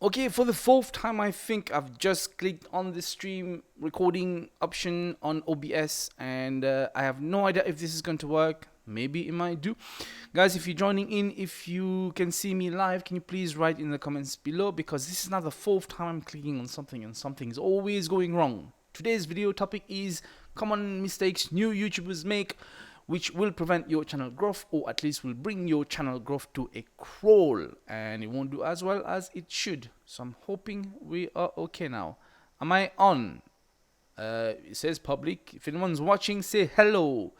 Okay, for the fourth time, I think I've just clicked on the stream recording option on OBS, and I have no idea if this is going to work. Maybe it might do. Guys, if you're joining in, if you can see me live, can you please write in the comments below, because this is now the fourth time I'm clicking on something and something is always going wrong. Today's video topic is common mistakes new YouTubers make, which will prevent your channel growth, or at least will bring your channel growth to a crawl, and it won't do as well as it should. So I'm hoping we are okay now. Am I on? It says public. If anyone's watching, say hello.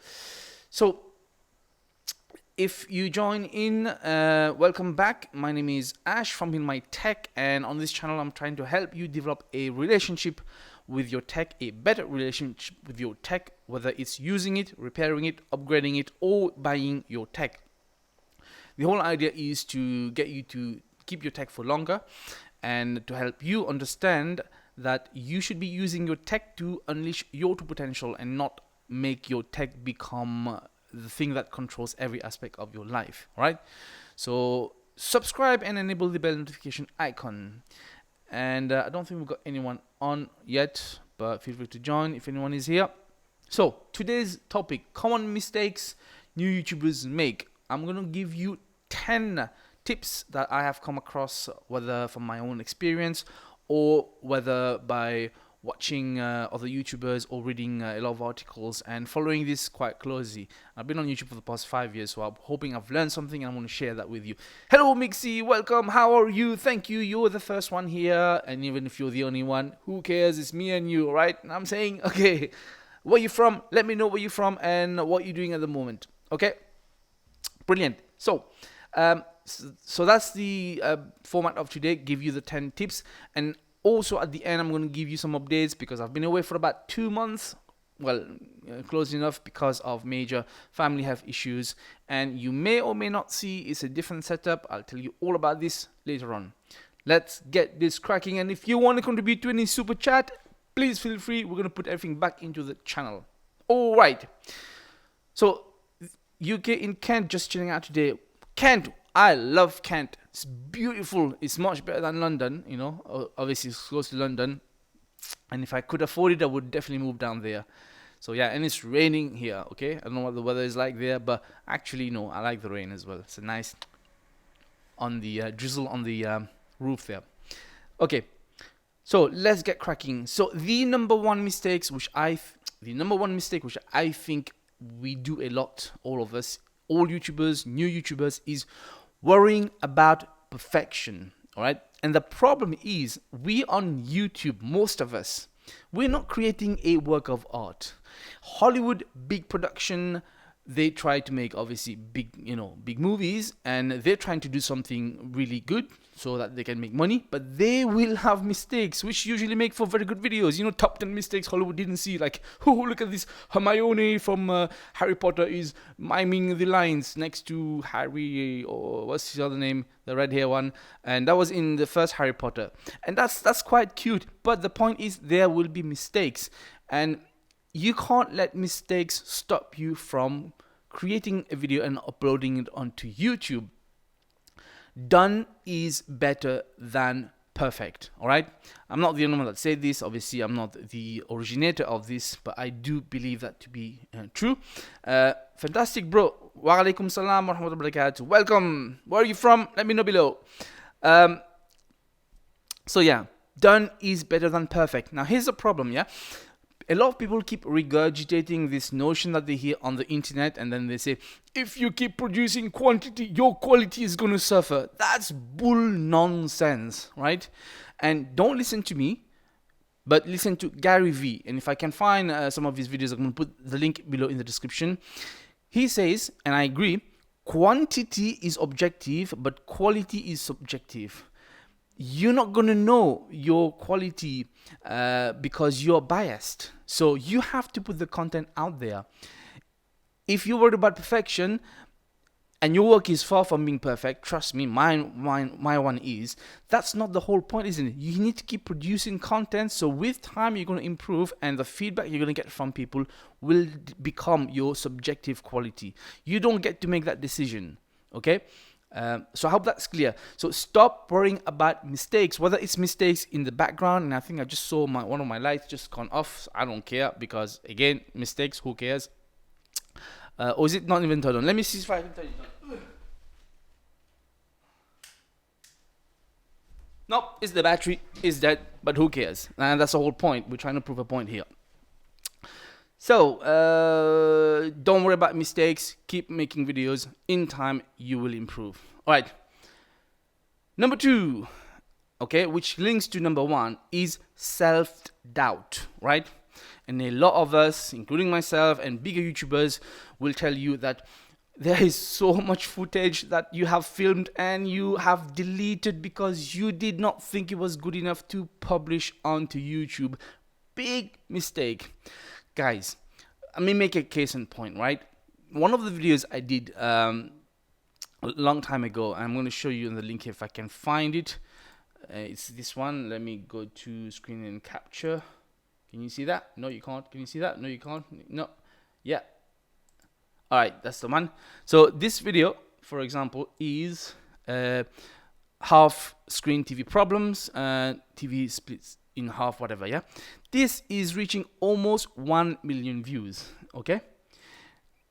So if you join in, welcome back. My name is Ash from In My Tech, and on this channel I'm trying to help you develop a relationship with your tech, a better relationship with your tech, whether it's using it, repairing it, upgrading it, or buying your tech. The whole idea is to get you to keep your tech for longer, and to help you understand that you should be using your tech to unleash your true potential and not make your tech become the thing that controls every aspect of your life. All right? So subscribe and enable the bell notification icon. And I don't think we've got anyone on yet, but feel free to join if anyone is here. So today's topic, common mistakes new YouTubers make. I'm going to give you 10 tips that I have come across, whether from my own experience or whether by watching other YouTubers or reading a lot of articles and following this quite closely. I've been on YouTube for the past 5 years, so I'm hoping I've learned something and I want to share that with you. Hello Mixie, welcome, how are you? Thank you, you're the first one here, and even if you're the only one, who cares? It's me and you, right? And I'm saying, okay, where you from? Let me know where you're from and what you're doing at the moment, okay? Brilliant. So that's the format of today, give you the 10 tips, and also at the end I'm going to give you some updates because I've been away for about 2 months, well, close enough, because of major family health issues, and you may or may not see it's a different setup. I'll tell you all about this later on. Let's get this cracking, and if you want to contribute to any super chat, please feel free. We're going to put everything back into the channel. All right, so UK in Kent, just chilling out today. Kent, I love Kent. It's beautiful. It's much better than London, you know. Obviously, it's close to London. And if I could afford it, I would definitely move down there. So, yeah, and it's raining here, okay? I don't know what the weather is like there, but actually, no, I like the rain as well. It's a nice on the drizzle on the roof there. Okay, so let's get cracking. So the number one mistake which I think we do a lot, all of us, all YouTubers, new YouTubers, is worrying about perfection. All right, and the problem is, we on YouTube, most of us, we're not creating a work of art. Hollywood, big production, they try to make obviously big movies, and they're trying to do something really good so that they can make money, but they will have mistakes which usually make for very good videos. You know, top 10 mistakes Hollywood didn't see, like, oh, look at this, Hermione from Harry Potter is miming the lines next to Harry, or what's his other name, the red hair one, and that was in the first Harry Potter, and that's quite cute. But the point is, there will be mistakes, and you can't let mistakes stop you from creating a video and uploading it onto YouTube. Done is better than perfect. All right, I'm not the only one that said this. Obviously, I'm not the originator of this, but I do believe that to be true. Fantastic, bro. Wa alaikum salam wa rahmatullahi wa barakatuh. Welcome. Where are you from? Let me know below. So yeah, done is better than perfect. Now here's the problem, yeah. A lot of people keep regurgitating this notion that they hear on the internet, and then they say, if you keep producing quantity, your quality is going to suffer. That's bull nonsense, right? And don't listen to me, but listen to Gary Vee. And if I can find some of his videos, I'm going to put the link below in the description. He says, and I agree, quantity is objective, but quality is subjective. You're not going to know your quality because you're biased. So you have to put the content out there. If you're worried about perfection and your work is far from being perfect, trust me, my one is, that's not the whole point, isn't it? You need to keep producing content, so with time you're going to improve, and the feedback you're going to get from people will become your subjective quality. You don't get to make that decision, okay? So I hope that's clear. So stop worrying about mistakes, whether it's mistakes in the background. And I think I just saw one of my lights just gone off. So I don't care, because again, mistakes, who cares? Or is it not even turned on? Let me see if I can turn it on. Nope, it's the battery, it's dead, but who cares? And that's the whole point. We're trying to prove a point here. So don't worry about mistakes. Keep making videos. In time, you will improve. All right. Number 2, okay, which links to number 1, is self-doubt, right? And a lot of us, including myself and bigger YouTubers, will tell you that there is so much footage that you have filmed and you have deleted because you did not think it was good enough to publish onto YouTube. Big mistake. Guys, let me make a case in point, right? One of the videos I did a long time ago, I'm going to show you in the link if I can find it. It's this one. Let me go to screen and capture. Can you see that? No, you can't. Can you see that? No, you can't. No. Yeah. All right, that's the one. So this video, for example, is half screen TV problems, TV splits in half, whatever. Yeah, this is reaching almost 1 million views. Okay.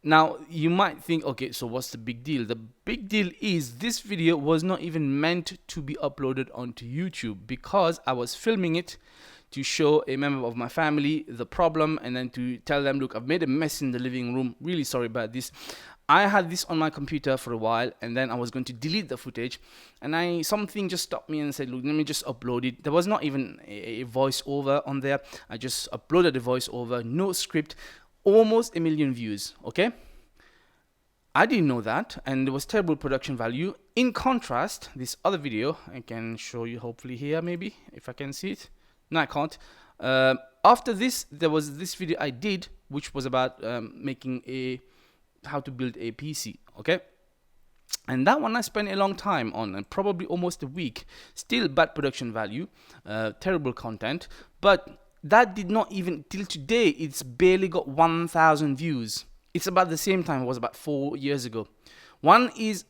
Now you might think, okay, so what's the big deal? The big deal is this video was not even meant to be uploaded onto YouTube, because I was filming it to show a member of my family the problem, and then to tell them, look, I've made a mess in the living room, really sorry about this. I had this on my computer for a while, and then I was going to delete the footage, and something just stopped me and said, look, let me just upload it. There was not even a voiceover on there. I just uploaded the voiceover, no script, almost 1 million views. Okay, I didn't know that, and there was terrible production value. In contrast, this other video, I can show you hopefully here, maybe if I can see it. No, I can't. After this, there was this video I did, which was about how to build a PC. Okay, and that one I spent a long time on, and probably almost a week. Still bad production value, terrible content, but that did not even, till today, it's barely got 1,000 views. It's about the same time it was about 4 years ago. One is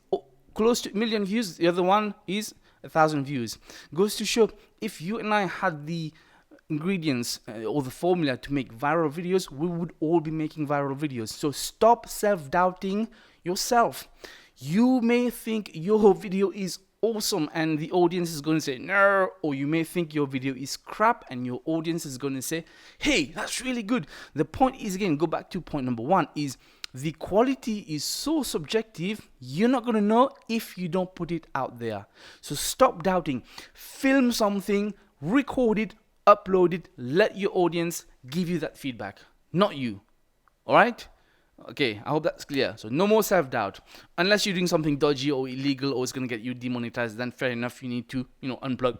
close to 1 million views, the other one is 1,000 views. Goes to show, if you and I had the ingredients or the formula to make viral videos, we would all be making viral videos. So stop self-doubting yourself. You may think your video is awesome and the audience is going to say no, or you may think your video is crap and your audience is going to say, hey, that's really good. The point is, again, go back to point number 1, is the quality is so subjective, you're not going to know if you don't put it out there. So stop doubting. Film something, record it, upload it, let your audience give you that feedback, not you. All right? Okay, I hope that's clear. So no more self-doubt. Unless you're doing something dodgy or illegal or it's going to get you demonetized, then fair enough, you need to, unplug.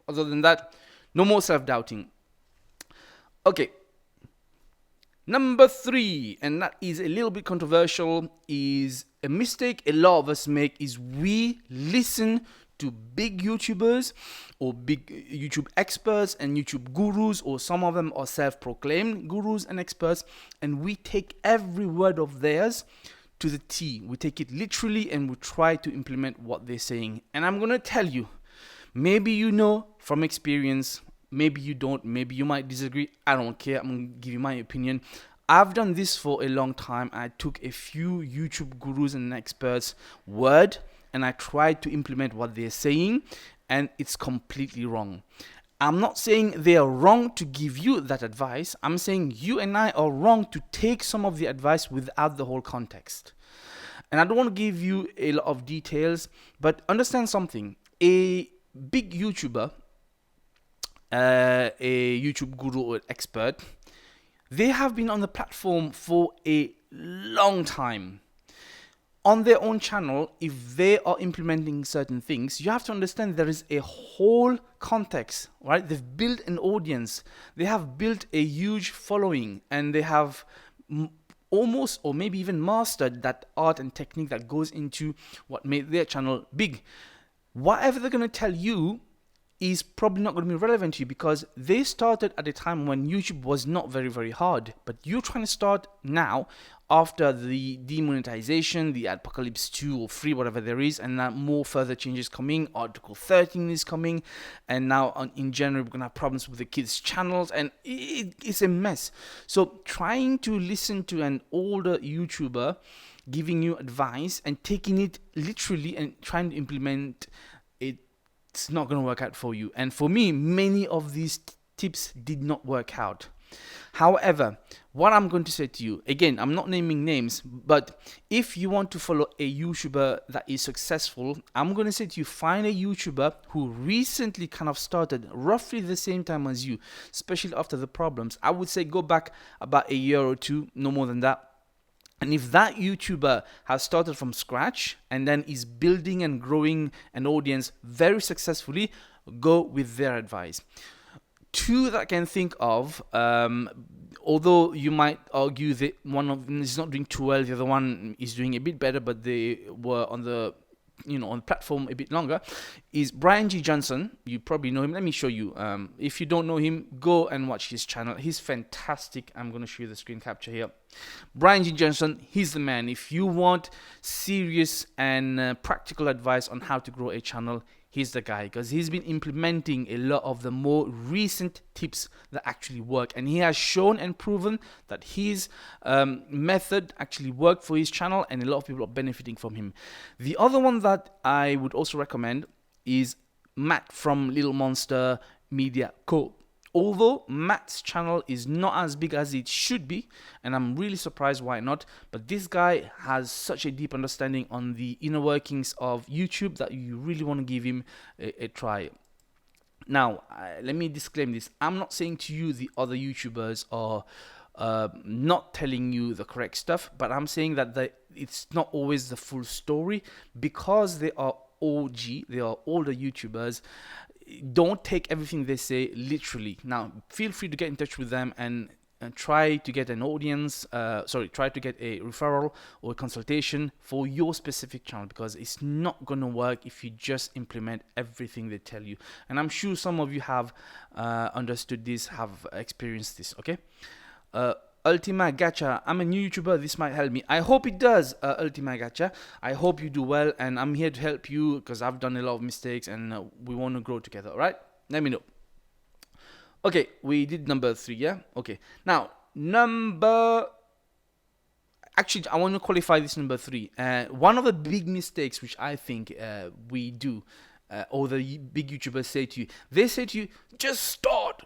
Other than that, no more self-doubting. Okay. Number 3, and that is a little bit controversial, is a mistake a lot of us make, is we listen to big YouTubers or big YouTube experts and YouTube gurus, or some of them are self-proclaimed gurus and experts, and we take every word of theirs to the T. We take it literally and we try to implement what they're saying. And I'm going to tell you, maybe you know from experience, maybe you don't, maybe you might disagree. I don't care. I'm going to give you my opinion. I've done this for a long time. I took a few YouTube gurus and experts' word and I tried to implement what they're saying, and it's completely wrong. I'm not saying they are wrong to give you that advice. I'm saying you and I are wrong to take some of the advice without the whole context. And I don't want to give you a lot of details, but understand something. A big YouTuber, a YouTube guru or expert, they have been on the platform for a long time. On their own channel, if they are implementing certain things, you have to understand there is a whole context, right? They've built an audience, they have built a huge following, and they have almost or maybe even mastered that art and technique that goes into what made their channel big. Whatever they're going to tell you, is probably not going to be relevant to you because they started at a time when YouTube was not very, very hard. But you're trying to start now after the demonetization, the Apocalypse 2 or 3, whatever there is, and now more further changes coming. Article 13 is coming, and now in January we're going to have problems with the kids' channels, and it's a mess. So trying to listen to an older YouTuber giving you advice and taking it literally and trying to implement it, it's not going to work out for you. And for me, many of these tips did not work out. However, what I'm going to say to you, again, I'm not naming names, but if you want to follow a YouTuber that is successful, I'm going to say to you, find a YouTuber who recently kind of started roughly the same time as you, especially after the problems. I would say go back about a year or two, no more than that. And if that YouTuber has started from scratch and then is building and growing an audience very successfully, go with their advice. Two that I can think of, although you might argue that one of them is not doing too well, the other one is doing a bit better, but they were on the on the platform a bit longer, is Brian G. Johnson. You probably know him. Let me show you. If you don't know him, go and watch his channel. He's fantastic. I'm going to show you the screen capture here. Brian G. Johnson, he's the man. If you want serious and practical advice on how to grow a channel, he's the guy, because he's been implementing a lot of the more recent tips that actually work, and he has shown and proven that his method actually worked for his channel, and a lot of people are benefiting from him. The other one that I would also recommend is Matt from Little Monster Media Co. Although Matt's channel is not as big as it should be, and I'm really surprised why not, but this guy has such a deep understanding on the inner workings of YouTube that you really want to give him a try. Now, let me disclaim this. I'm not saying to you the other YouTubers are not telling you the correct stuff, but I'm saying that it's not always the full story, because they are OG, they are older YouTubers. Don't take everything they say literally. Now, feel free to get in touch with them and try to get an audience, try to get a referral or a consultation for your specific channel, because it's not going to work if you just implement everything they tell you. And I'm sure some of you have understood this, have experienced this, okay? Ultima Gacha, I'm a new YouTuber, this might help me. I hope it does, Ultima Gacha. I hope you do well, and I'm here to help you because I've done a lot of mistakes, and we want to grow together, all right? Let me know. Okay, we did number 3, yeah? Okay, now, actually, I want to qualify this number 3. One of the big mistakes which I think we do, or the big YouTubers say to you, they say to you, just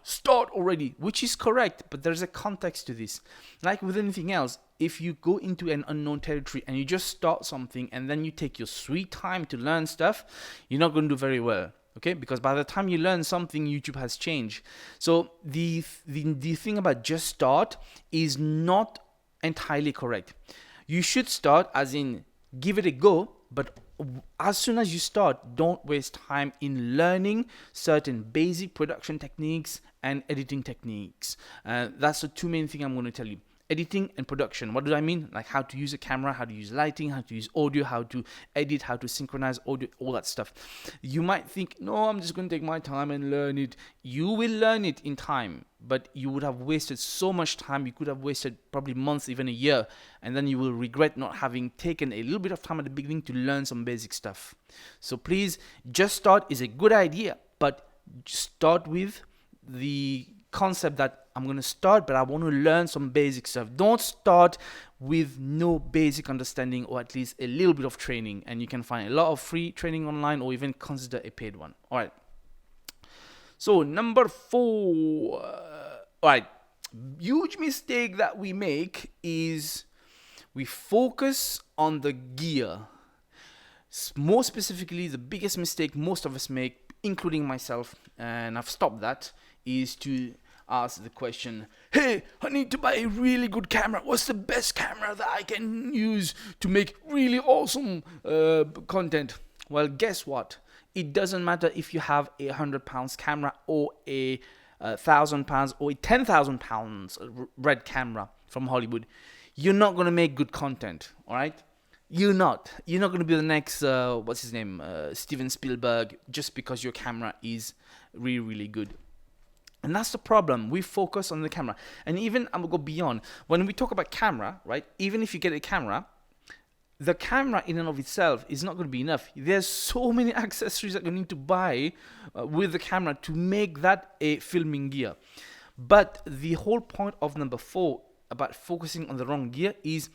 start already, which is correct, but there's a context to this. Like with anything else, if you go into an unknown territory and you just start something and then you take your sweet time to learn stuff, you're not going to do very well, okay? Because by the time you learn something, YouTube has changed. So the thing about just start is not entirely correct. You should start as in give it a go, but as soon as you start, don't waste time in learning certain basic production techniques and editing techniques. That's the two main things I'm going to tell you. Editing and production. What do I mean? Like how to use a camera, how to use lighting, how to use audio, how to edit, how to synchronize audio, all that stuff. You might think, no, I'm just going to take my time and learn it. You will learn it in time, but you would have wasted so much time. You could have wasted probably months, even a year, and then you will regret not having taken a little bit of time at the beginning to learn some basic stuff. So please, just start is a good idea, but start with the concept that I'm going to start, but I want to learn some basic stuff. Don't start with no basic understanding, or at least a little bit of training, and you can find a lot of free training online, or even consider a paid one. All right. So number 4, all right, huge mistake that we make is we focus on the gear. More specifically, the biggest mistake most of us make, including myself, and I've stopped that, is to ask the question, hey, I need to buy a really good camera. What's the best camera that I can use to make really awesome content? Well, guess what? It doesn't matter if you have a £100 camera or a £1,000 or a £10,000 red camera from Hollywood. You're not going to make good content, all right? You're not going to be the next what's his name, Steven Spielberg, just because your camera is really really good. And that's the problem. We focus on the camera. And even I'm gonna go beyond. When we talk about camera, right? Even if you get a camera, the camera in and of itself is not going to be enough. There's so many accessories that you need to buy with the camera to make that a filming gear. But the whole point of number 4 about focusing on the wrong gear is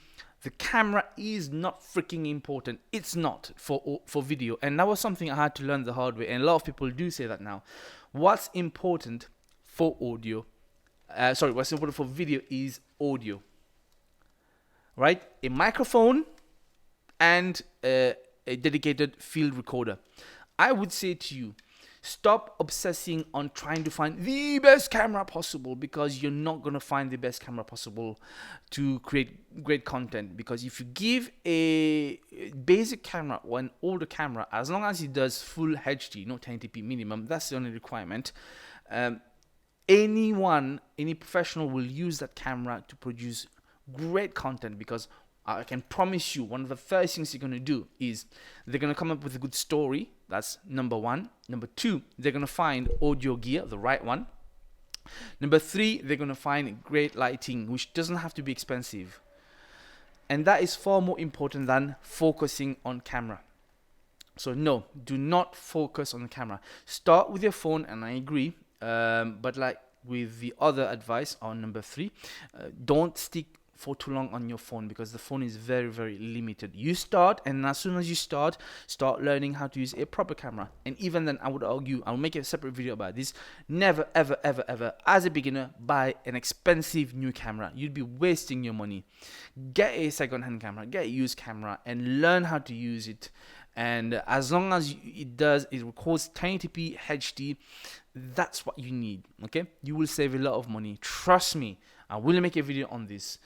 the camera is not freaking important. It's not for video. And that was something I had to learn the hard way. And a lot of people do say that now. What's important for audio, what's important for video is audio, right? A microphone and a dedicated field recorder. I would say to you, stop obsessing on trying to find the best camera possible, because you're not going to find the best camera possible to create great content. Because if you give a basic camera or an older camera, as long as it does full HD, not 1080p minimum, that's the only requirement, any professional will use that camera to produce great content. Because I can promise you, one of the first things you're going to do is they're going to come up with a good story. That's number 1. Number 2, they're going to find audio gear, the right one. Number 3, they're going to find great lighting, which doesn't have to be expensive. And that is far more important than focusing on camera. So no, do not focus on the camera. Start with your phone, and I agree. But like with the other advice on number 3, don't stick for too long on your phone, because the phone is very very limited. You start, and as soon as you start learning how to use a proper camera. And even then, I would argue, I'll make a separate video about this, never ever ever ever as a beginner buy an expensive new camera. You'd be wasting your money. Get a second-hand camera, get a used camera, and learn how to use it. And as long as it records 1080p HD, that's what you need. Okay, you will save a lot of money, trust me. I will make a video on this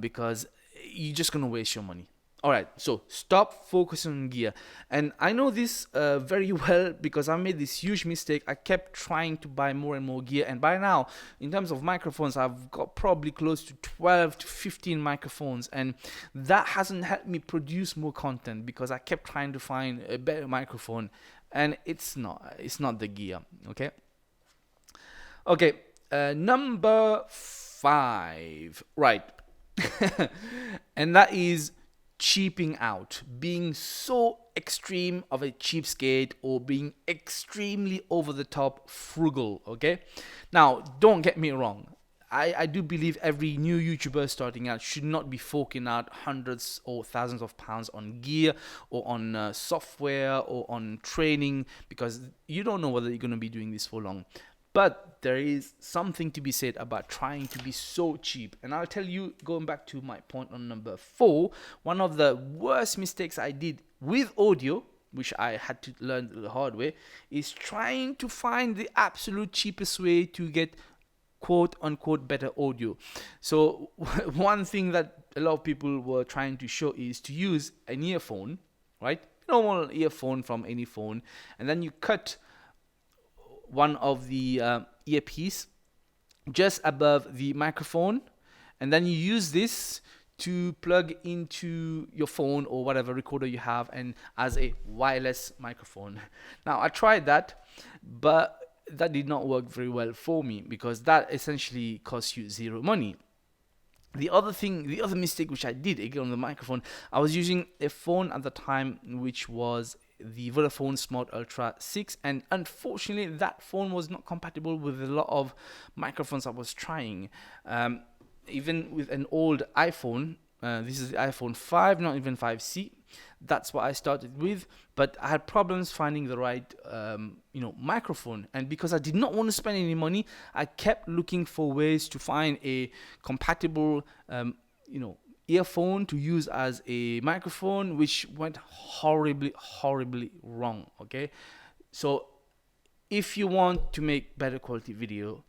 because you're just gonna waste your money. All right, so stop focusing on gear. And I know this very well, because I made this huge mistake. I kept trying to buy more and more gear, and by now, in terms of microphones, I've got probably close to 12 to 15 microphones, and that hasn't helped me produce more content, because I kept trying to find a better microphone, and it's not the gear. Okay, number 5, right? And that is cheaping out, being so extreme of a cheapskate, or being extremely over the top frugal. Okay, now don't get me wrong, I do believe every new YouTuber starting out should not be forking out hundreds or thousands of pounds on gear, or on software, or on training, because you don't know whether you're going to be doing this for long. But there is something to be said about trying to be so cheap. And I'll tell you, going back to my point on number 4, one of the worst mistakes I did with audio, which I had to learn the hard way, is trying to find the absolute cheapest way to get quote unquote better audio. So one thing that a lot of people were trying to show is to use an earphone, right? Normal earphone from any phone, and then you cut one of the earpiece just above the microphone, and then you use this to plug into your phone or whatever recorder you have, and as a wireless microphone. Now I tried that, but that did not work very well for me, because that essentially costs you zero money. The other mistake which I did again on the microphone, I was using a phone at the time which was the Vodafone Smart Ultra 6, and unfortunately that phone was not compatible with a lot of microphones I was trying. Even with an old iPhone, this is the iPhone 5, not even 5C, that's what I started with, but I had problems finding the right microphone. And because I did not want to spend any money, I kept looking for ways to find a compatible earphone to use as a microphone, which went horribly wrong. Okay, so if you want to make better quality video,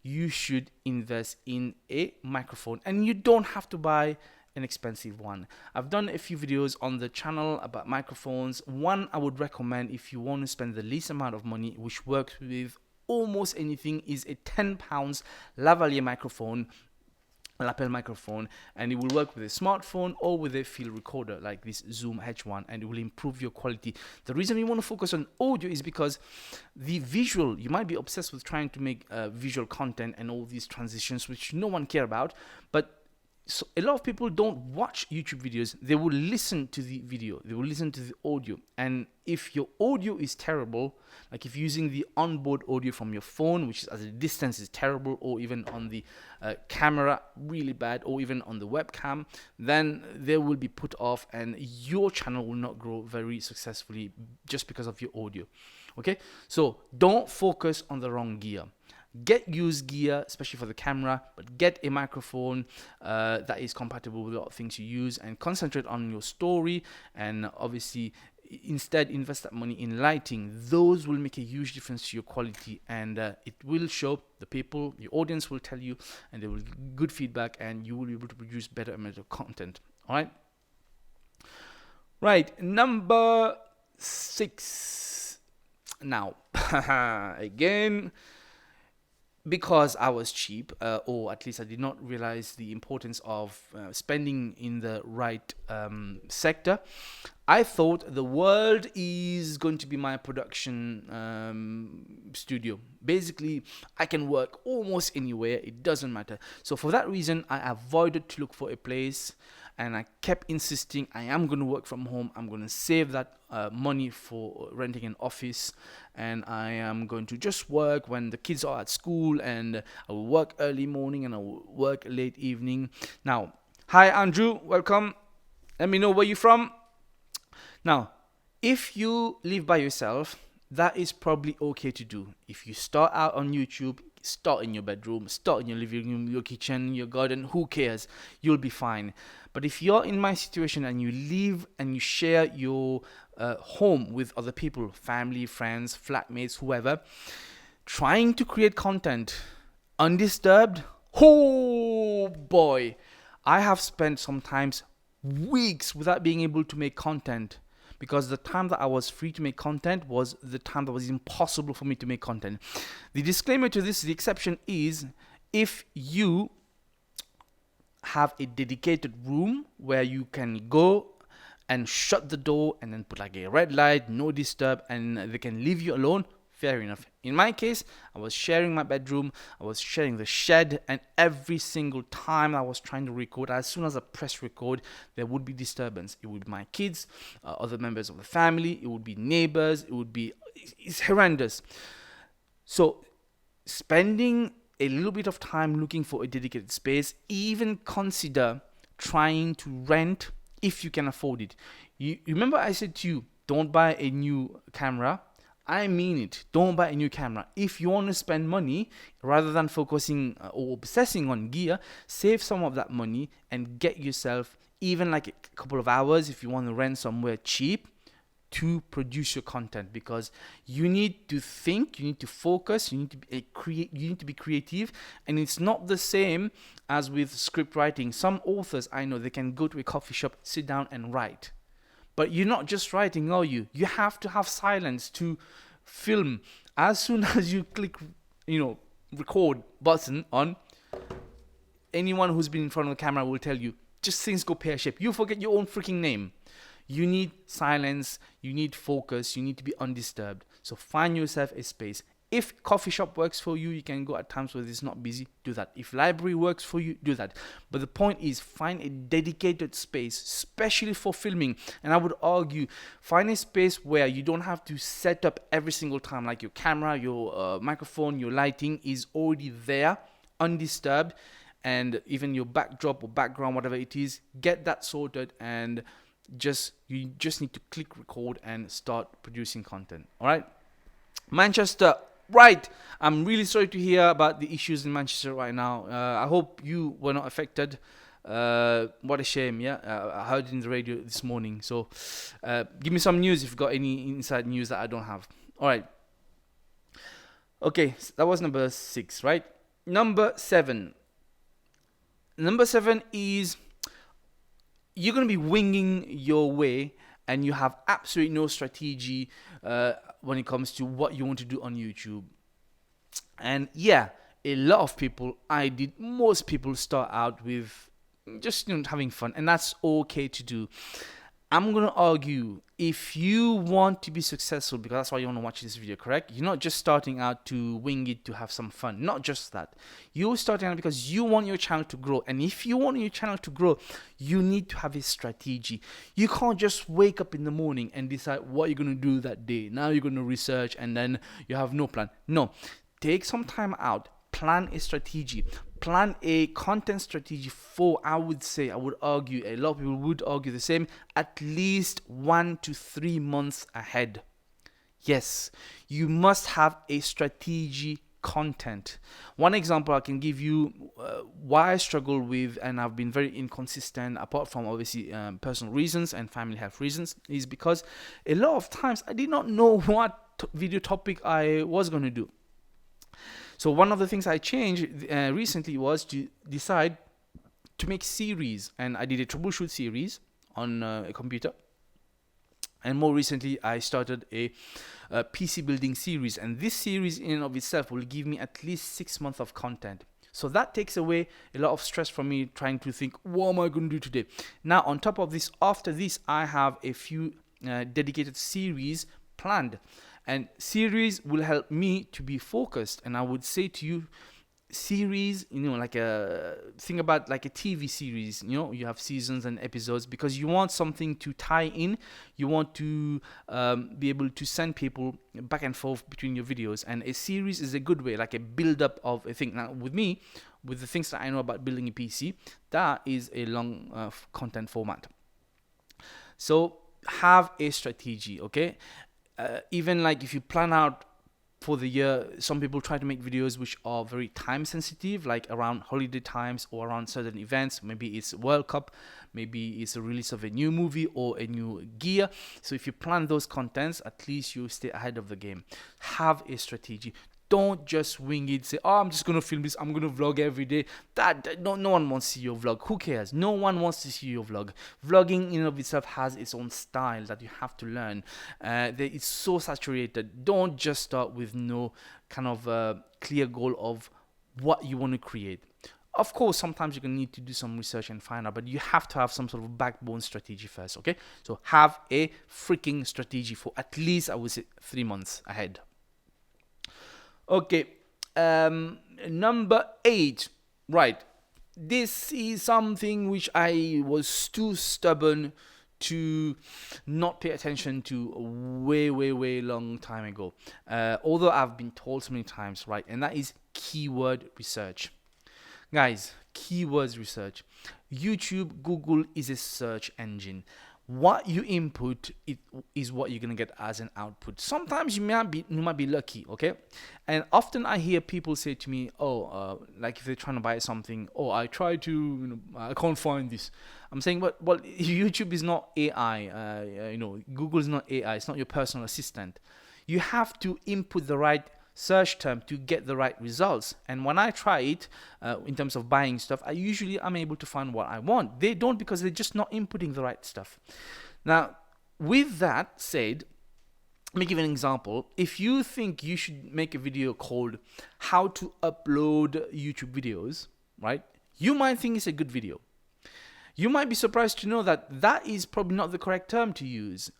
you should invest in a microphone, and you don't have to buy an expensive one. I've done a few videos on the channel about microphones. One I would recommend if you want to spend the least amount of money, which works with almost anything, is a £10 lavalier microphone. lapel microphone, and it will work with a smartphone or with a field recorder like this Zoom H1, and it will improve your quality. The reason we want to focus on audio is because the visual, you might be obsessed with trying to make visual content and all these transitions which no one care about, but so a lot of people don't watch YouTube videos. They will listen to the video, they will listen to the audio, and if your audio is terrible, like if you're using the onboard audio from your phone, which is at a distance is terrible, or even on the camera really bad, or even on the webcam, then they will be put off and your channel will not grow very successfully just because of your audio. Okay, so don't focus on the wrong gear. Get used gear, especially for the camera, but get a microphone that is compatible with a lot of things you use, and concentrate on your story, and obviously instead invest that money in lighting. Those will make a huge difference to your quality, and it will show the people, your audience will tell you, and they will good feedback, and you will be able to produce better amount of content. All right, number 6 now. Again, because I was cheap, or at least I did not realize the importance of spending in the right sector, I thought the world is going to be my production studio. Basically, I can work almost anywhere, it doesn't matter. So for that reason, I avoided to look for a place, and I kept insisting I am going to work from home. I'm going to save that money for renting an office, and I am going to just work when the kids are at school, and I will work early morning and I will work late evening. Now, hi Andrew, welcome. Let me know where you're from. Now, if you live by yourself, that is probably okay to do. If you start out on YouTube, start in your bedroom, start in your living room, your kitchen, your garden, who cares? You'll be fine. But if you're in my situation and you live and you share your home with other people, family, friends, flatmates, whoever, trying to create content undisturbed, oh boy, I have spent sometimes weeks without being able to make content, because the time that I was free to make content was the time that was impossible for me to make content. The disclaimer to this, the exception is if you have a dedicated room where you can go and shut the door and then put like a red light, no disturb, and they can leave you alone, fair enough. In my case, I was sharing my bedroom, I was sharing the shed, and every single time I was trying to record, as soon as I press record, there would be disturbance. It would be my kids, other members of the family, it would be neighbors, it's horrendous. So spending a little bit of time looking for a dedicated space, even consider trying to rent if you can afford it. You remember I said to you, don't buy a new camera. I mean it. Don't buy a new camera. If you want to spend money, rather than focusing or obsessing on gear, save some of that money and get yourself even like a couple of hours if you want to rent somewhere cheap to produce your content, because you need to think, you need to focus, you need to be creative, and it's not the same as with script writing. Some authors I know, they can go to a coffee shop, sit down and write. But you're not just writing, are you? You have to have silence to film. As soon as you click, record button on, anyone who's been in front of the camera will tell you, just things go pear-shaped. You forget your own freaking name. You need silence, you need focus, you need to be undisturbed. So find yourself a space. If coffee shop works for you, you can go at times where it's not busy, do that. If library works for you, do that. But the point is, find a dedicated space, especially for filming. And I would argue, find a space where you don't have to set up every single time, like your camera, your microphone, your lighting is already there, undisturbed. And even your backdrop or background, whatever it is, get that sorted, and you just need to click record and start producing content. All right, Manchester. Right, I'm really sorry to hear about the issues in Manchester right now. I hope you were not affected. What a shame. Yeah, I heard it in the radio this morning. So give me some news if you've got any inside news that I don't have. All right. Okay, that was number 6, right? Number 7 is you're going to be winging your way, and you have absolutely no strategy when it comes to what you want to do on YouTube. And yeah, a lot of people, most people start out with just having fun, and that's okay to do. I'm gonna argue, if you want to be successful, because that's why you want to watch this video, correct? You're not just starting out to wing it to have some fun. Not just that. You're starting out because you want your channel to grow. And if you want your channel to grow, you need to have a strategy. You can't just wake up in the morning and decide what you're gonna do that day. Now you're gonna research and then you have no plan. No. Take some time out. Plan a strategy. Plan a content strategy for, I would argue, a lot of people would argue the same, at least 1 to 3 months ahead. Yes, you must have a strategy content. One example I can give you why I struggle with, and I've been very inconsistent, apart from obviously personal reasons and family health reasons, is because a lot of times I did not know what video topic I was going to do. So one of the things I changed recently was to decide to make series, and I did a troubleshoot series on a computer. And more recently, I started a PC building series, and this series in and of itself will give me at least 6 months of content. So that takes away a lot of stress from me trying to think, what am I going to do today? Now, on top of this, after this, I have a few dedicated series planned. And series will help me to be focused. And I would say to you, series, like think about like a TV series. You have seasons and episodes because you want something to tie in. You want to be able to send people back and forth between your videos. And a series is a good way, like a build up of a thing. Now, with me, with the things that I know about building a PC, that is a long content format. So have a strategy, okay? Even like if you plan out for the year, some people try to make videos which are very time sensitive, like around holiday times or around certain events. Maybe it's World Cup, maybe it's a release of a new movie or a new gear. So if you plan those contents, at least you stay ahead of the game. Have a strategy. Don't just wing it, say, oh, I'm just going to film this, I'm going to vlog every day. No one wants to see your vlog. Who cares? No one wants to see your vlog. Vlogging in and of itself has its own style that you have to learn. It's so saturated. Don't just start with no kind of clear goal of what you want to create. Of course, sometimes you're going to need to do some research and find out, but you have to have some sort of backbone strategy first, okay? So have a freaking strategy for at least, I would say, 3 months ahead. Okay, number 8, right. This is something which I was too stubborn to not pay attention to way long time ago. Although I've been told so many times, right, and that is keyword research. Guys, keywords research. YouTube, Google is a search engine. What you input is what you're gonna get as an output. Sometimes you might be lucky, okay? And often I hear people say to me, like if they're trying to buy something, I try to, I can't find this. I'm saying, well, YouTube is not AI. Google is not AI. It's not your personal assistant. You have to input the right search term to get the right results. And when I try it in terms of buying stuff, I usually am able to find what I want. They don't, because they're just not inputting the right stuff. Now, with that said, let me give an example. If you think you should make a video called how to upload YouTube videos, right, you might think it's a good video. You might be surprised to know that that is probably not the correct term to use.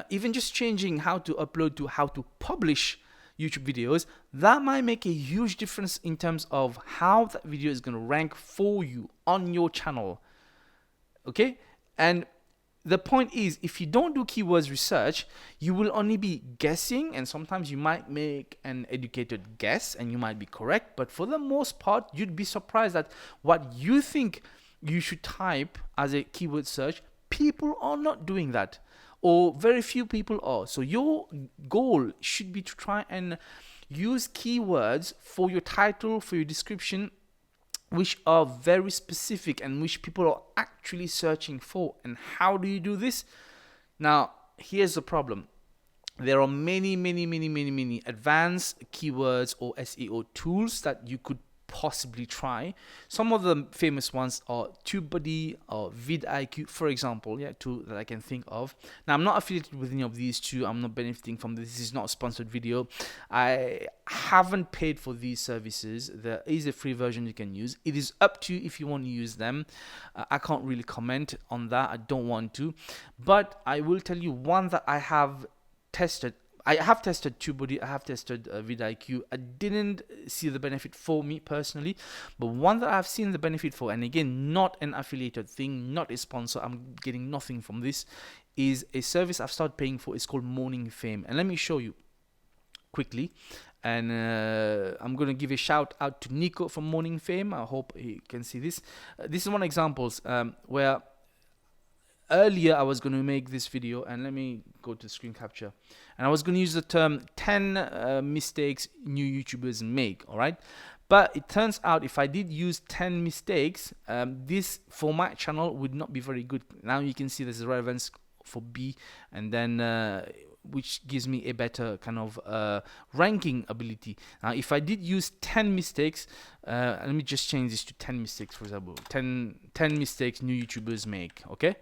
Even just changing how to upload to how to publish YouTube videos, that might make a huge difference in terms of how that video is going to rank for you on your channel. Okay? And the point is, if you don't do keywords research, you will only be guessing, and sometimes you might make an educated guess and you might be correct, but for the most part, you'd be surprised that what you think you should type as a keyword search, people are not doing that. Or very few people are. So your goal should be to try and use keywords for your title, for your description, which are very specific and which people are actually searching for. And how do you do this? Now, here's the problem. There are many advanced keywords or SEO tools that you could possibly try. Some of the famous ones are TubeBuddy or vidIQ, for example. Yeah, two that I can think of. Now, I'm not affiliated with any of these two. I'm not benefiting from this. This is not a sponsored video. I haven't paid for these services. There is a free version you can use. It is up to you if you want to use them. I can't really comment on that. I don't want to. But I will tell you one that I have tested. I have tested TubeBuddy, I have tested vidIQ. I didn't see the benefit for me personally, but one that I've seen the benefit for, and again, not an affiliated thing, not a sponsor, I'm getting nothing from this, is a service I've started paying for. It's called Morning Fame. And let me show you quickly. And I'm going to give a shout out to Nico from Morning Fame. I hope he can see this. This is one example where earlier I was going to make this video, and let me go to screen capture, and I was going to use the term 10 mistakes new YouTubers make. All right, but it turns out if I did use 10 mistakes, this for my channel would not be very good. Now you can see there's a relevance for B, and then which gives me a better kind of ranking ability. Now if I did use 10 mistakes, let me just change this to 10 mistakes, for example. 10 mistakes new YouTubers make. Okay.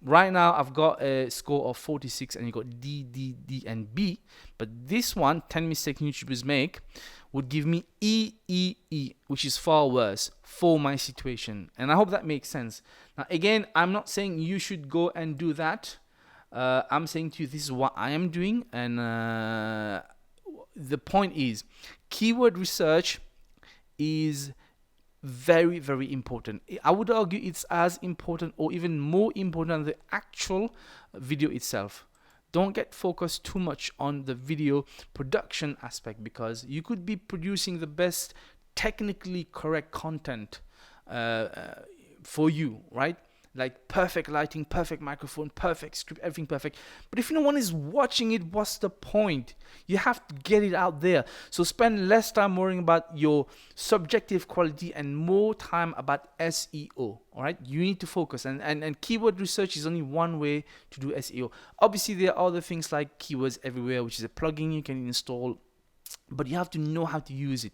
Right now I've got a score of 46, and you got D, D, D, and B. But this one, 10 mistakes YouTubers make, would give me E, E, E, which is far worse for my situation. And I hope that makes sense. Now again, I'm not saying you should go and do that. I'm saying to you, this is what I am doing. And the point is, keyword research is very, very important. I would argue it's as important or even more important than the actual video itself. Don't get focused too much on the video production aspect, because you could be producing the best technically correct content for you, right? Like perfect lighting, perfect microphone, perfect script, everything perfect. But if no one is watching it, what's the point? You have to get it out there. So spend less time worrying about your subjective quality and more time about SEO. All right, you need to focus. And keyword research is only one way to do SEO. Obviously, there are other things like Keywords Everywhere, which is a plugin you can install, but you have to know how to use it.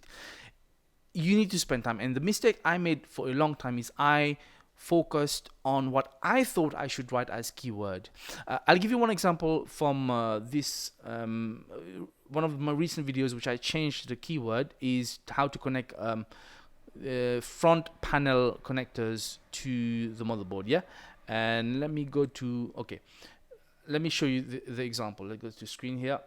You need to spend time. And the mistake I made for a long time is I focused on what I thought I should write as keyword. I'll give you one example from this one of my recent videos, which I changed the keyword, is how to connect front panel connectors to the motherboard. Yeah, and let me go to, okay, let me show you the example. Let's go to screen here.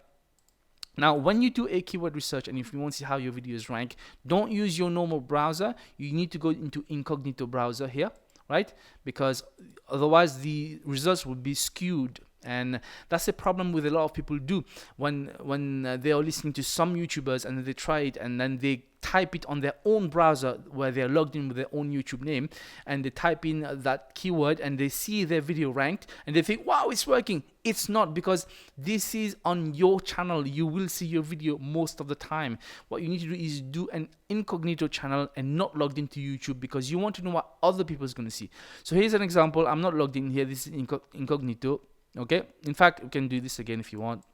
Now, when you do a keyword research, and if you want to see how your videos rank, don't use your normal browser. You need to go into incognito browser here, right? Because otherwise the results would be skewed. And that's a problem with a lot of people do when they are listening to some YouTubers and they try it and then they type it on their own browser where they're logged in with their own YouTube name, and they type in that keyword and they see their video ranked and they think, wow, it's working. It's not, because this is on your channel. You will see your video most of the time. What you need to do is do an incognito channel and not logged into YouTube, because you want to know what other people is going to see. So here's an example. I'm not logged in here. This is incognito. Okay, in fact, we can do this again if you want.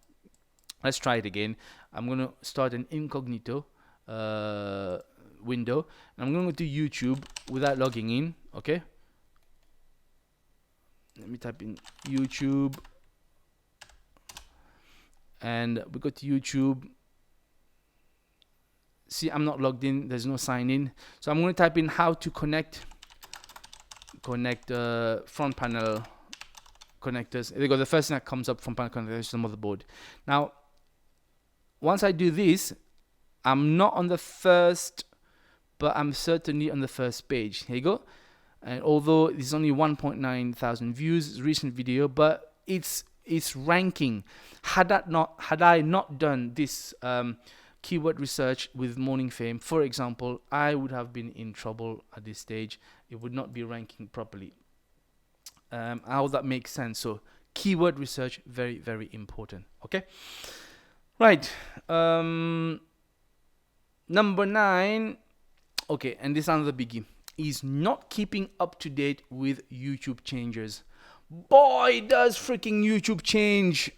Let's try it again. I'm going to start an incognito window, and I'm going to go to YouTube without logging in. Okay, let me type in YouTube, and we go to YouTube. See, I'm not logged in. There's no sign in. So I'm going to type in how to connect front panel connectors. There you go. The first thing that comes up from panel connectors is the motherboard. Now, once I do this, I'm not on the first, but I'm certainly on the first page. Here you go. And although it's only 1.9 thousand views, recent video, but it's ranking. Had I not done this keyword research with Morning Fame, for example, I would have been in trouble at this stage. It would not be ranking properly. How that makes sense. So keyword research, very, very important. Okay, right. Number 9, okay, and this is another biggie, is not keeping up to date with YouTube changes. Boy, does freaking YouTube change.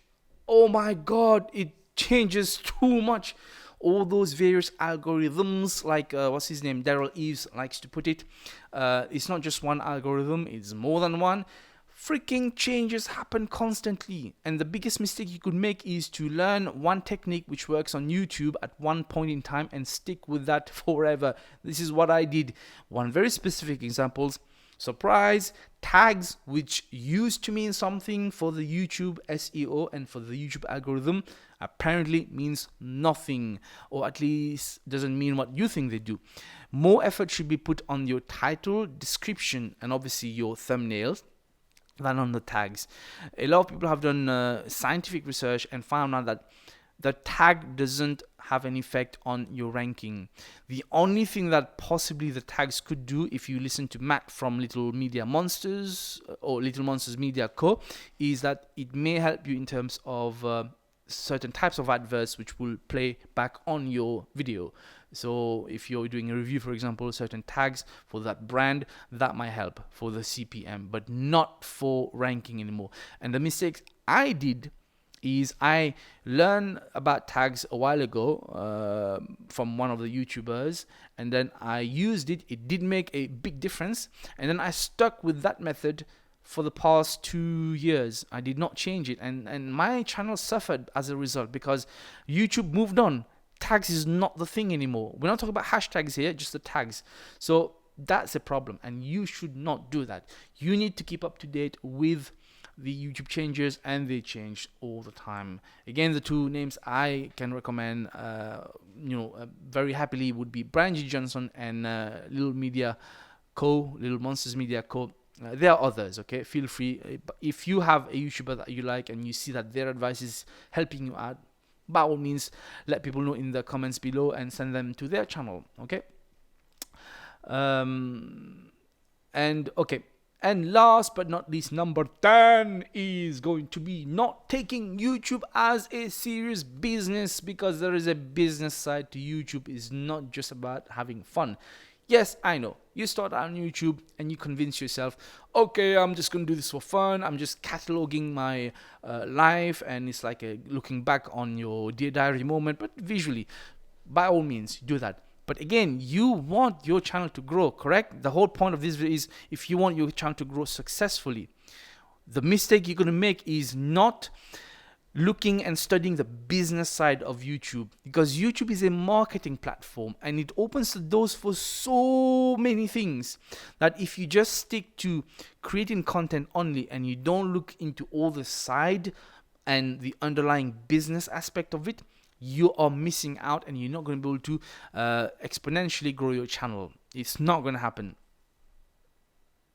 Oh my god, it changes too much. all those various algorithms, like what's his name, Daryl Eves likes to put it. It's not just one algorithm, it's more than one. Freaking changes happen constantly, and the biggest mistake you could make is to learn one technique which works on YouTube at one point in time and stick with that forever. This is what I did. One very specific examples. Surprise, tags, which used to mean something for the YouTube SEO and for the YouTube algorithm, apparently means nothing, or at least doesn't mean what you think they do. More effort should be put on your title, description, and obviously your thumbnails than on the tags. A lot of people have done scientific research and found out that the tag doesn't have an effect on your ranking. The only thing that possibly the tags could do, if you listen to Matt from Little Media Monsters or Little Monsters Media Co., is that it may help you in terms of certain types of adverts which will play back on your video. So if you're doing a review, for example, certain tags for that brand, that might help for the CPM, but not for ranking anymore. And the mistake I did is I learned about tags a while ago from one of the YouTubers, and then I used it. It did make a big difference, and then I stuck with that method for the past 2 years. I did not change it, and my channel suffered as a result because YouTube moved on. Tags is not the thing anymore. We're not talking about hashtags here, just the tags. So that's a problem, and you should not do that. You need to keep up to date with the YouTube changes, and they change all the time. Again, the two names I can recommend, very happily would be Brian G. Johnson and Little Monsters Media Co. There are others, okay? Feel free. If you have a YouTuber that you like and you see that their advice is helping you out, by all means, let people know in the comments below and send them to their channel, okay? And last but not least, number 10 is going to be not taking YouTube as a serious business, because there is a business side to YouTube. It's not just about having fun. Yes, I know. You start on YouTube and you convince yourself, okay, I'm just going to do this for fun. I'm just cataloging my life, and it's like looking back on your Dear Diary moment, but visually. By all means, do that. But again, you want your channel to grow, correct? The whole point of this video is if you want your channel to grow successfully. The mistake you're going to make is not looking and studying the business side of YouTube, because YouTube is a marketing platform and it opens the doors for so many things that if you just stick to creating content only and you don't look into all the side and the underlying business aspect of it, you are missing out, and you're not going to be able to exponentially grow your channel. It's not going to happen.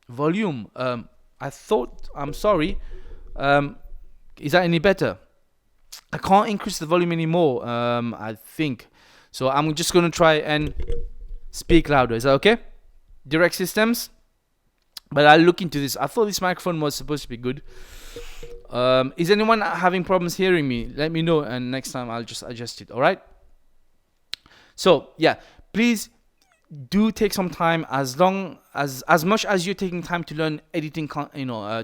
Volume. I'm sorry. Is that any better? I can't increase the volume anymore, I think. So I'm just going to try and speak louder. Is that okay? Direct systems. But I'll look into this. I thought this microphone was supposed to be good. Is anyone having problems hearing me? Let me know, and next time I'll just adjust it. All right. So yeah, please do take some time, as much as you're taking time to learn editing,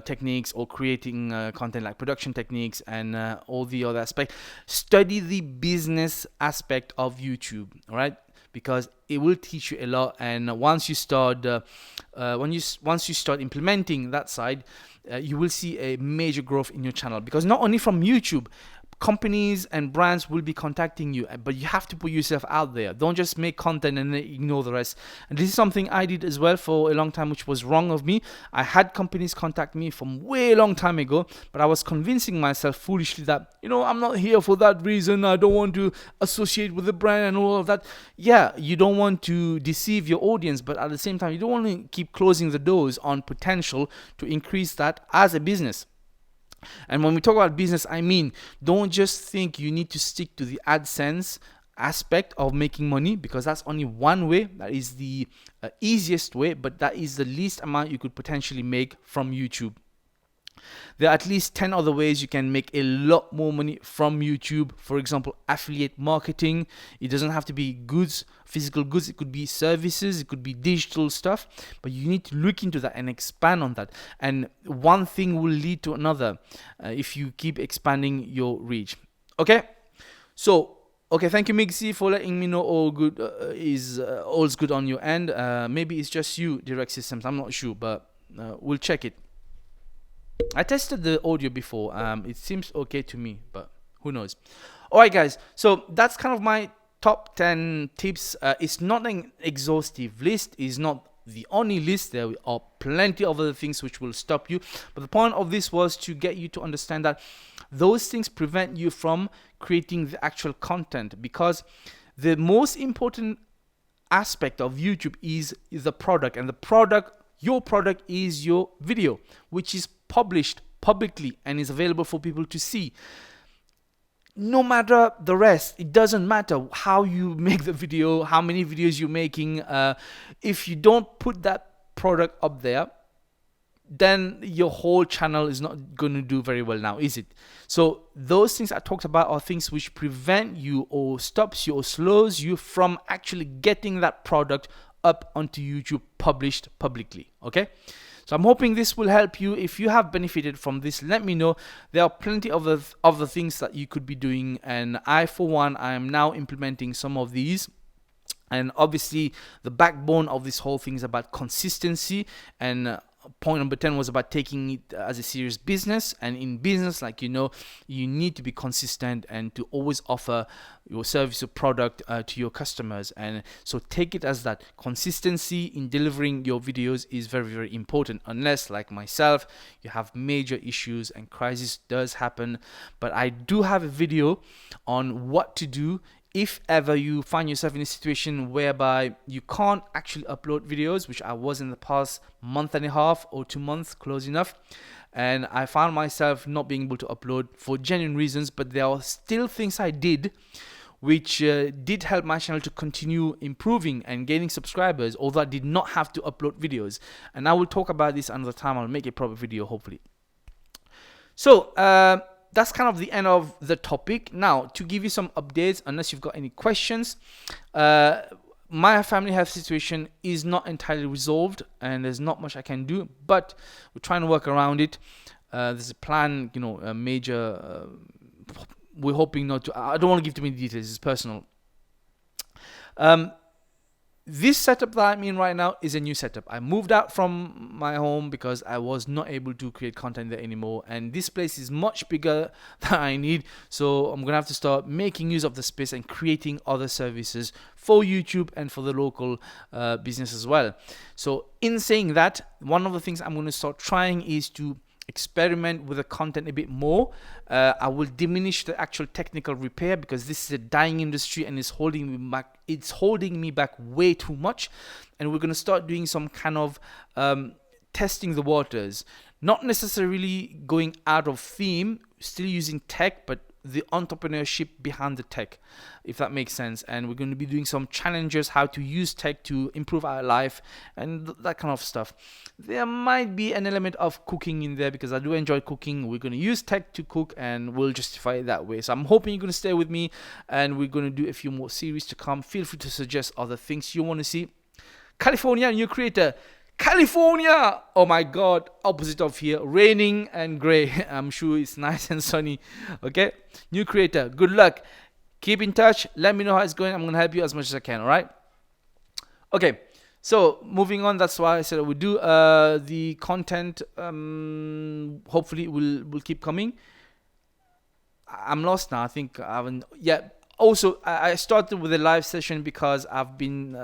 techniques, or creating content like production techniques and all the other aspects. Study the business aspect of YouTube. All right. Because it will teach you a lot, and once you start implementing that side, you will see a major growth in your channel. Because not only from YouTube, companies and brands will be contacting you, but you have to put yourself out there. Don't just make content and then ignore the rest. And this is something I did as well for a long time, which was wrong of me. I had companies contact me from way long time ago, but I was convincing myself foolishly that, I'm not here for that reason. I don't want to associate with the brand and all of that. Yeah, you don't want to deceive your audience, but at the same time, you don't want to keep closing the doors on potential to increase that as a business. And when we talk about business, I mean, don't just think you need to stick to the AdSense aspect of making money, because that's only one way. That is the easiest way, but that is the least amount you could potentially make from YouTube. There are at least 10 other ways you can make a lot more money from YouTube. For example, affiliate marketing. It doesn't have to be goods, physical goods. It could be services. It could be digital stuff. But you need to look into that and expand on that. And one thing will lead to another if you keep expanding your reach. Okay? So Okay, thank you, Mixi, for letting me know all good is all's good on your end. Maybe it's just you, Direct Systems. I'm not sure, but we'll check it. I tested the audio before. It seems okay to me, but who knows? All right, guys. So that's kind of my top 10 tips. It's not an exhaustive list. It's not the only list. There are plenty of other things which will stop you. But the point of this was to get you to understand that those things prevent you from creating the actual content, because the most important aspect of YouTube is the product, and the product, your product, is your video, which is published publicly and is available for people to see. No matter the rest, it doesn't matter how you make the video, how many videos you're making. If you don't put that product up there, then your whole channel is not going to do very well now, is it? So those things I talked about are things which prevent you or stops you or slows you from actually getting that product up onto YouTube, published publicly. Okay, so I'm hoping this will help you. If you have benefited from this, let me know. There are plenty of the things that you could be doing, and I, for one, I am now implementing some of these. And obviously the backbone of this whole thing is about consistency, and point number 10 was about taking it as a serious business. And in business, like, you need to be consistent and to always offer your service or product to your customers. And so take it as that consistency in delivering your videos is very, very important, unless, like myself, you have major issues and crisis does happen. But I do have a video on what to do if ever you find yourself in a situation whereby you can't actually upload videos, which I was in the past month and a half or 2 months, close enough. And I found myself not being able to upload for genuine reasons, but there are still things I did which did help my channel to continue improving and gaining subscribers, although I did not have to upload videos. And I will talk about this another time. I'll make a proper video, hopefully. So that's kind of the end of the topic. Now, to give you some updates, unless you've got any questions, my family health situation is not entirely resolved, and there's not much I can do, but we're trying to work around it. There's a plan, a major, we're hoping not to, I don't want to give too many details, it's personal. This setup that I'm in right now is a new setup. I moved out from my home because I was not able to create content there anymore, and this place is much bigger than I need, so I'm gonna have to start making use of the space and creating other services for YouTube and for the local business as well. So in saying that, one of the things I'm going to start trying is to experiment with the content a bit more. I will diminish the actual technical repair, because this is a dying industry and it's holding me back. It's holding me back way too much. And we're going to start doing some kind of testing the waters, not necessarily going out of theme, still using tech, but the entrepreneurship behind the tech, if that makes sense. And we're going to be doing some challenges, how to use tech to improve our life and that kind of stuff. There might be an element of cooking in there, because I do enjoy cooking. We're going to use tech to cook, and we'll justify it that way. So I'm hoping you're going to stay with me, and we're going to do a few more series to come. Feel free to suggest other things you want to see. California, new creator. California, oh my god, opposite of here, raining and gray. I'm sure it's nice and sunny. Okay, new creator, good luck, keep in touch, let me know how it's going. I'm gonna help you as much as I can. All right, okay, so moving on, that's why I said I would do the content. Hopefully will keep coming. I'm lost now. I think I haven't. Yeah, also I started with a live session because I've been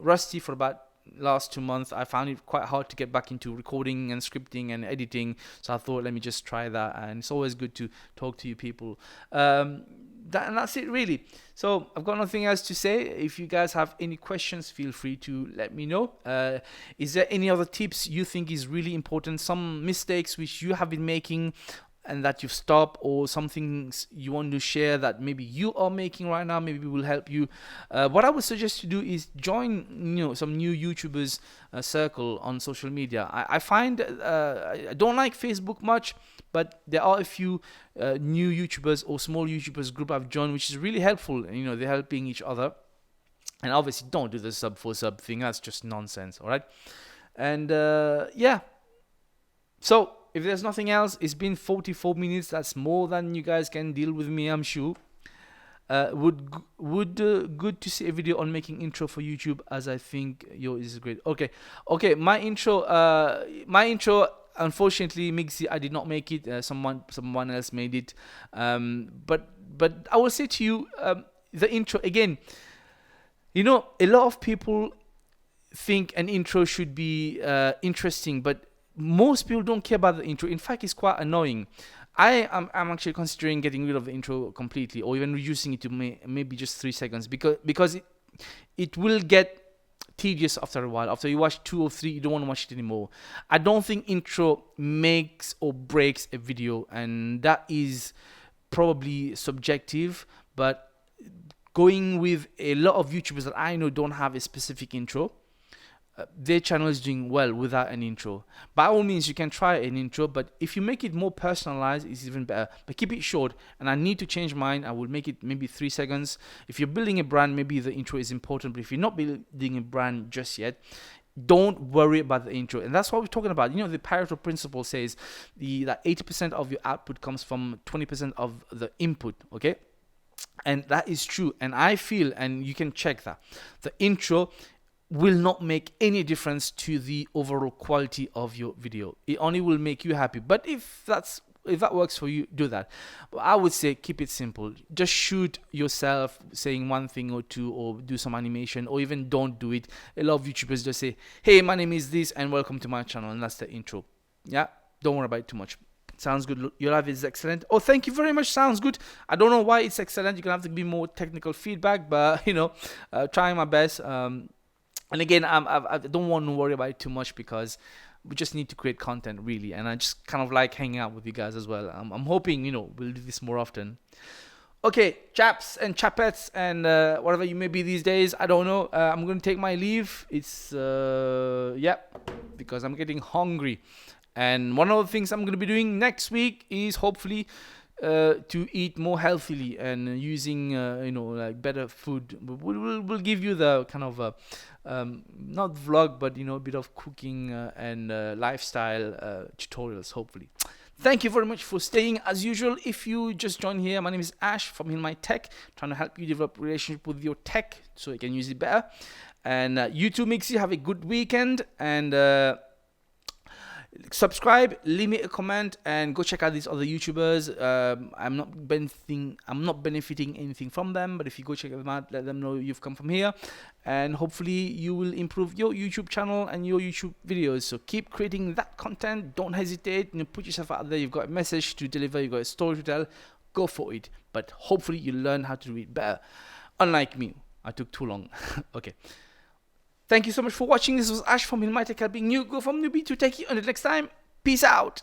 rusty for about last 2 months. I found it quite hard to get back into recording and scripting and editing, so I thought, let me just try that. And it's always good to talk to you people. And that's it really. So I've got nothing else to say. If you guys have any questions, feel free to let me know. Is there any other tips you think is really important, some mistakes which you have been making and that you've stopped, or some things you want to share that maybe you are making right now, maybe will help you? What I would suggest you do is join some new YouTubers circle on social media. I find I don't like Facebook much, but there are a few new YouTubers or small YouTubers group I've joined, which is really helpful. They're helping each other. And obviously don't do the sub for sub thing, that's just nonsense. All right, and yeah, so if there's nothing else, it's been 44 minutes. That's more than you guys can deal with me, I'm sure. Good to see a video on making intro for YouTube, as I think yours is great. Okay, my intro. Unfortunately, Mixi, I did not make it. Someone else made it. But I will say to you, the intro again. You know, a lot of people think an intro should be interesting, but most people don't care about the intro. In fact, it's quite annoying. I'm actually considering getting rid of the intro completely, or even reducing it to maybe just 3 seconds, because it will get tedious after a while. After you watch 2 or 3, you don't want to watch it anymore. I don't think intro makes or breaks a video, and that is probably subjective, but going with a lot of YouTubers that I know don't have a specific intro, their channel is doing well without an intro. By all means, you can try an intro, but if you make it more personalized, it's even better. But keep it short, and I need to change mine. I will make it maybe 3 seconds. If you're building a brand, maybe the intro is important, but if you're not building a brand just yet, don't worry about the intro. And that's what we're talking about. You know, the Pareto principle says that 80% of your output comes from 20% of the input, okay? And that is true. And I feel, and you can check that, the intro will not make any difference to the overall quality of your video. It only will make you happy. But if that works for you, do that. But I would say keep it simple. Just shoot yourself saying one thing or two, or do some animation, or even don't do it. A lot of YouTubers just say, hey, my name is this and welcome to my channel, and that's the intro. Yeah, don't worry about it too much. Sounds good. Your life is excellent. Oh, thank you very much. Sounds good. I don't know why it's excellent. You're gonna have to be more technical feedback, but you know, trying my best. And again, I don't want to worry about it too much, because we just need to create content, really. And I just kind of like hanging out with you guys as well. I'm hoping, you know, we'll do this more often. Okay, chaps and chapettes and whatever you may be these days. I don't know. I'm going to take my leave. It's, because I'm getting hungry. And one of the things I'm going to be doing next week is hopefully to eat more healthily and using like better food. We'll give you the kind of not vlog, but a bit of cooking and lifestyle tutorials, hopefully. Thank you very much for staying. As usual, if you just joined here, my name is Ash from In My Tech, trying to help you develop a relationship with your tech so you can use it better. And YouTube makes you have a good weekend, and subscribe, leave me a comment, and go check out these other YouTubers. I'm not benefiting anything from them, but if you go check them out, let them know you've come from here, and hopefully you will improve your YouTube channel and your YouTube videos. So keep creating that content. Don't hesitate. Put yourself out there. You've got a message to deliver. You've got a story to tell. Go for it. But hopefully you learn how to do it better. Unlike me, I took too long. Okay. Thank you so much for watching. This was Ash from In My Tech, helping you go from newbie to techie. Until next time, peace out.